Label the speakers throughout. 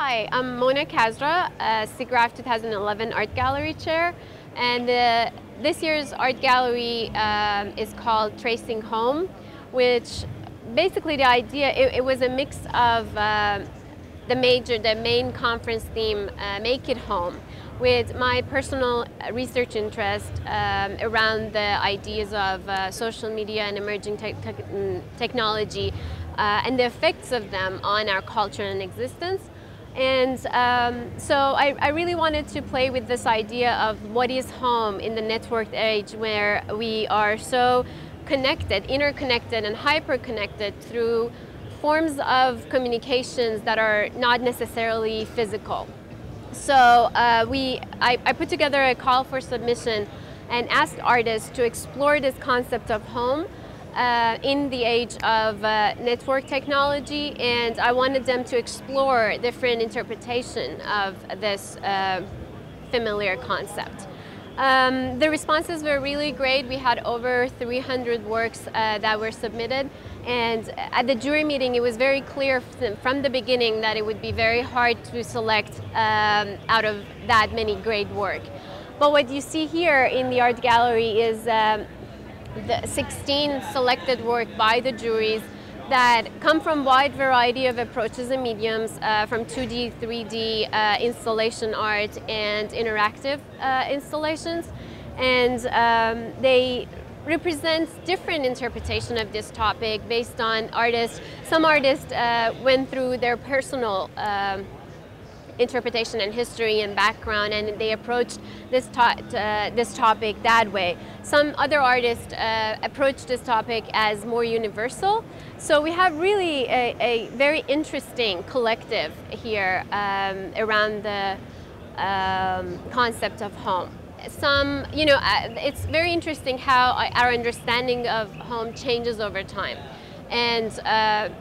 Speaker 1: Hi, I'm Mona Kasra, SIGGRAPH 2011 Art Gallery Chair, and this year's art gallery is called Tracing Home, which basically the idea, it was a mix of the main conference theme, Make It Home, with my personal research interest around the ideas of social media and emerging technology and the effects of them on our culture and existence. And so I really wanted to play with this idea of what is home in the networked age, where we are so connected, interconnected and hyper-connected through forms of communications that are not necessarily physical. So I put together a call for submission and asked artists to explore this concept of home in the age of network technology, and I wanted them to explore different interpretation of this familiar concept. The responses were really great. We had over 300 works that were submitted, and at the jury meeting it was very clear from the beginning that it would be very hard to select out of that many great work. But what you see here in the art gallery is the 16 selected work by the juries that come from a wide variety of approaches and mediums, from 2D, 3D, installation art, and interactive installations. And they represent different interpretation of this topic based on artists. Some artists went through their personal interpretation and history and background, and they approached this topic that way. Some other artists approached this topic as more universal. So we have really a very interesting collective here around the concept of home. It's very interesting how our understanding of home changes over time. And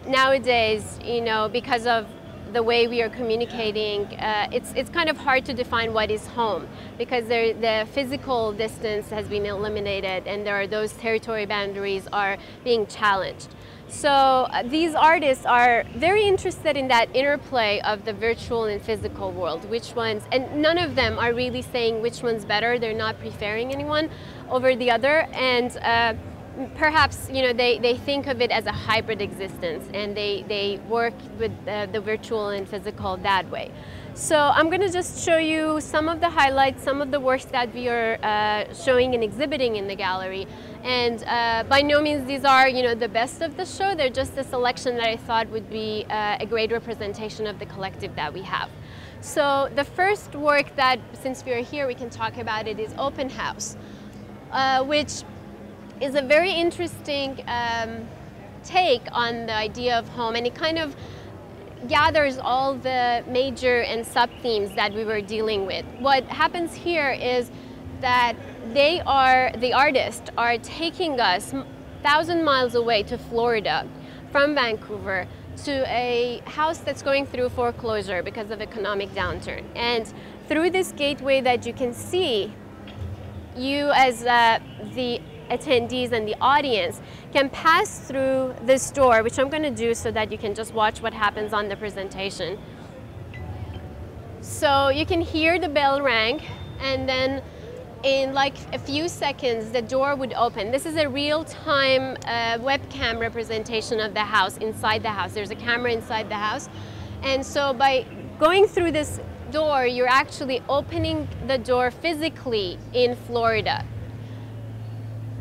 Speaker 1: nowadays, because of the way we are communicating, it's kind of hard to define what is home, because the physical distance has been eliminated and those territory boundaries are being challenged. So these artists are very interested in that interplay of the virtual and physical world, and none of them are really saying which one's better. They're not preferring anyone over the other, and perhaps they think of it as a hybrid existence, and they work with the virtual and physical that way. So I'm going to just show you some of the highlights, some of the works that we are showing and exhibiting in the gallery. And by no means these are the best of the show. They're just a selection that I thought would be a great representation of the collective that we have. So the first work that, since we are here, we can talk about it, is Open House, which is a very interesting take on the idea of home, and it kind of gathers all the major and sub-themes that we were dealing with. What happens here is that the artists are taking us 1,000 miles away to Florida from Vancouver to a house that's going through foreclosure because of economic downturn. And through this gateway that you can see, you as the attendees and the audience can pass through this door, which I'm going to do so that you can just watch what happens on the presentation. So you can hear the bell ring, and then in like a few seconds the door would open. This is a real-time webcam representation of the house, inside the house. There's a camera inside the house, and so by going through this door you're actually opening the door physically in Florida.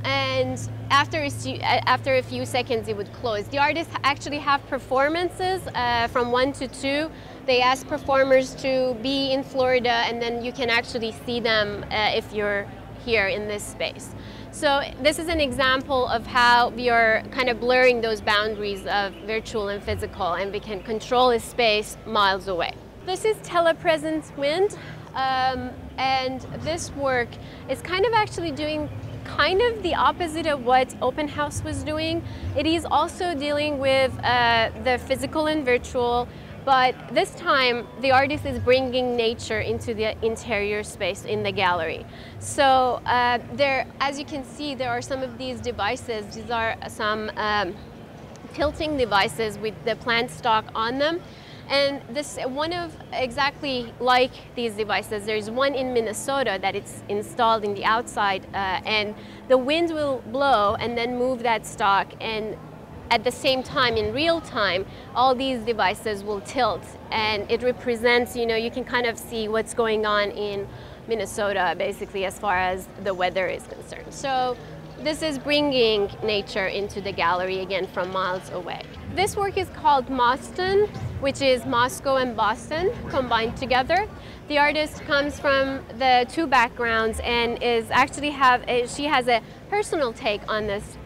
Speaker 1: And after a few seconds it would close. The artists actually have performances from 1 to 2. They ask performers to be in Florida, and then you can actually see them if you're here in this space. So this is an example of how we are kind of blurring those boundaries of virtual and physical, and we can control a space miles away. This is Telepresence Wind, and this work is kind of actually doing kind of the opposite of what Open House was doing. It is also dealing with the physical and virtual, but this time the artist is bringing nature into the interior space in the gallery. So as you can see, there are some of these devices. These are some tilting devices with the plant stock on them. And this one of exactly like these devices, there's one in Minnesota that it's installed in the outside, and the wind will blow and then move that stock, and at the same time, in real time, all these devices will tilt, and it represents, you know, you can kind of see what's going on in Minnesota, basically, as far as the weather is concerned. So this is bringing nature into the gallery again from miles away. This work is called Moston, which is Moscow and Boston combined together. The artist comes from the two backgrounds and is actually she has a personal take on this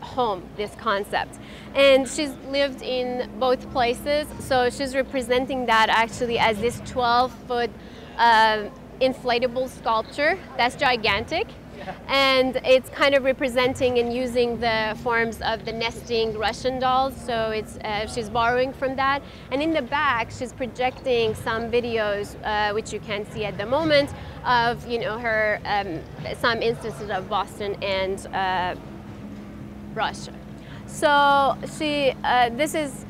Speaker 1: home, this concept. And she's lived in both places, so she's representing that actually as this 12-foot inflatable sculpture that's gigantic. And it's kind of representing and using the forms of the nesting Russian dolls, so it's she's borrowing from that. And in the back, she's projecting some videos, which you can see at the moment, of, you know, her some instances of Boston and Russia. So this is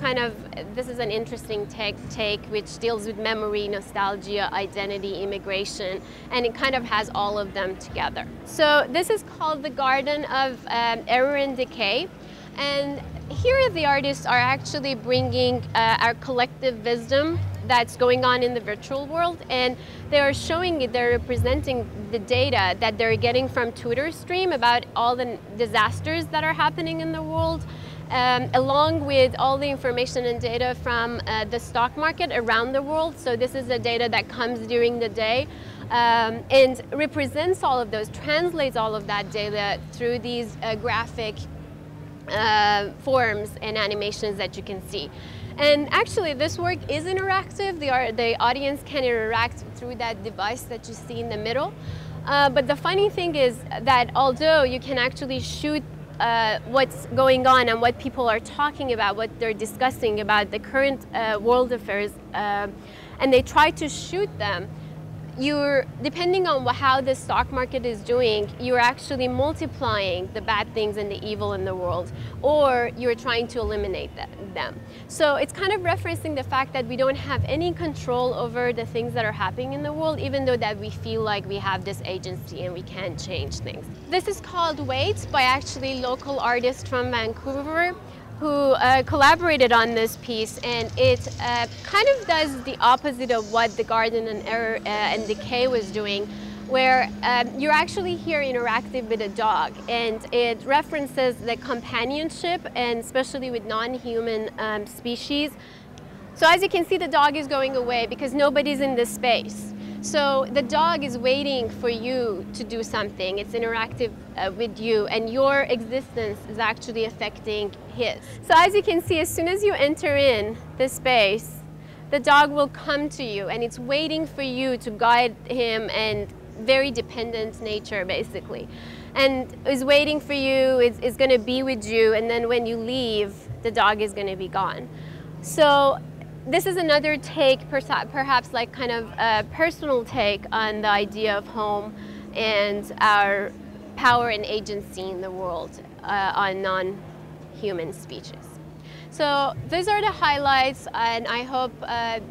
Speaker 1: an interesting take which deals with memory, nostalgia, identity, immigration, and it kind of has all of them together. So this is called the Garden of Error and Decay, and here the artists are actually bringing our collective wisdom that's going on in the virtual world, and they're showing it, they're representing the data that they're getting from Twitter stream about all the disasters that are happening in the world, along with all the information and data from the stock market around the world. So this is the data that comes during the day and represents all of those, translates all of that data through these graphic forms and animations that you can see. And actually this work is interactive. The audience can interact through that device that you see in the middle. But the funny thing is that although you can actually shoot what's going on and what people are talking about, what they're discussing about the current world affairs, and they try to shoot them, depending on how the stock market is doing, you're actually multiplying the bad things and the evil in the world, or you're trying to eliminate them. So it's kind of referencing the fact that we don't have any control over the things that are happening in the world, even though that we feel like we have this agency and we can change things. This is called Wait by actually local artist from Vancouver, who collaborated on this piece, and it kind of does the opposite of what the Garden and Error and Decay was doing, where you're actually here interactive with a dog, and it references the companionship, and especially with non-human species. So as you can see, the dog is going away because nobody's in this space. So the dog is waiting for you to do something. It's interactive with you, and your existence is actually affecting his. So as you can see, as soon as you enter in this space, the dog will come to you, and it's waiting for you to guide him, and very dependent nature basically. And is waiting for you, is going to be with you, and then when you leave, the dog is going to be gone. So this is another take, perhaps like kind of a personal take on the idea of home and our power and agency in the world on non-human species. So those are the highlights, and I hope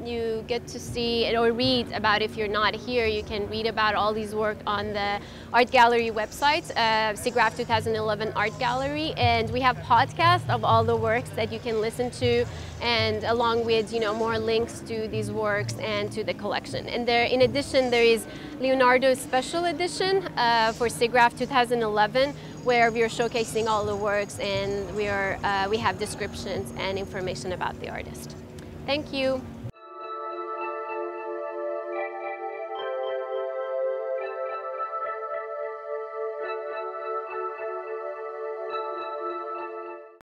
Speaker 1: you get to see or read about, if you're not here, you can read about all these work on the art gallery website, SIGGRAPH 2011 Art Gallery, and we have podcasts of all the works that you can listen to, and along with, you know, more links to these works and to the collection. And there, in addition, there is Leonardo's special edition for SIGGRAPH 2011, where we are showcasing all the works, and we have descriptions and information about the artist. Thank you.